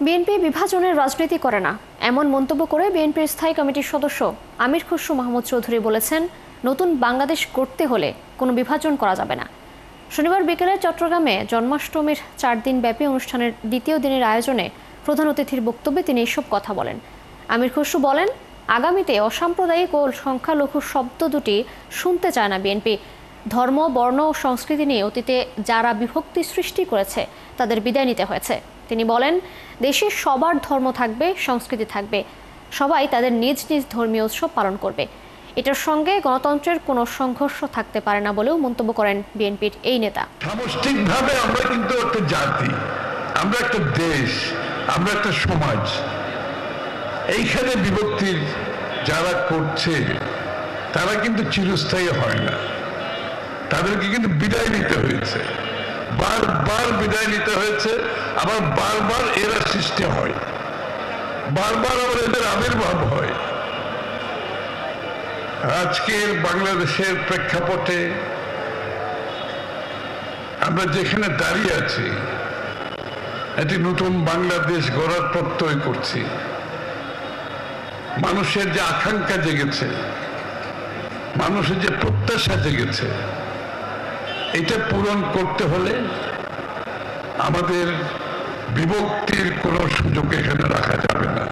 BNP বিভাজনের রাজনীতি করে না, এমন মন্তব্য করে বিএনপির স্থায়ী কমিটির সদস্য আমির খসরু মাহমুদ চৌধুরী বলেছেন, নতুন বাংলাদেশ গড়তে হলে কোনো বিভাজন করা যাবে না। শনিবার বিকেলে চট্টগ্রামে জন্মাষ্টমীর 4 দিন ব্যাপী অনুষ্ঠানের দ্বিতীয় দিনের আয়োজনে প্রধান অতিথির বক্তব্যে তিনি এসব কথা বলেন। আমির খসরু বলেন, আগামীতে অসাম্প্রদায়িক ও সংখ্যালঘু শব্দ দুটি শুনতে চায় না বিএনপি। ধর্ম, বর্ণ ও সংস্কৃতি নিয়ে অতীতে যারা বিভক্তি সৃষ্টি করেছে তাদের বিদায় নিতে হয়েছে। তিনি বলেন, দেশে সবার ধর্ম থাকবে, সংস্কৃতি থাকবে, সবাই তাদের নিজ নিজ ধর্মীয় উৎসব পালন করবে। এটার সঙ্গে গণতন্ত্রের কোনো সংঘর্ষ থাকতে পারে না বলেও মন্তব্য করেন বিএনপির এই নেতা। সামষ্টিকভাবে আমরা কিন্তু একটা জাতি, আমরা একটা দেশ, আমরা একটা সমাজ। এইখানে বিভক্তির যারা করছে তারা কিন্তু চিরস্থায়ী হয় না, তাদেরকে কিন্তু বিদায় নিতে হয়েছে, বারবার বিদায় নিতে হয়েছে, আবার বারবার এরা সৃষ্টি হয়, বারবার আবার এদের আবির্ভাব হয়। আজকের বাংলাদেশের প্রেক্ষাপটে আমরা যেখানে দাঁড়িয়ে আছি, একটি নতুন বাংলাদেশ গড়ার প্রত্যয় করছি। মানুষের যে আকাঙ্ক্ষা জেগেছে, মানুষের যে প্রত্যাশা জেগেছে, এটা পূরণ করতে হলে আমাদের বিভক্তির কোনো সুযোগ এখানে রাখা যাবে না।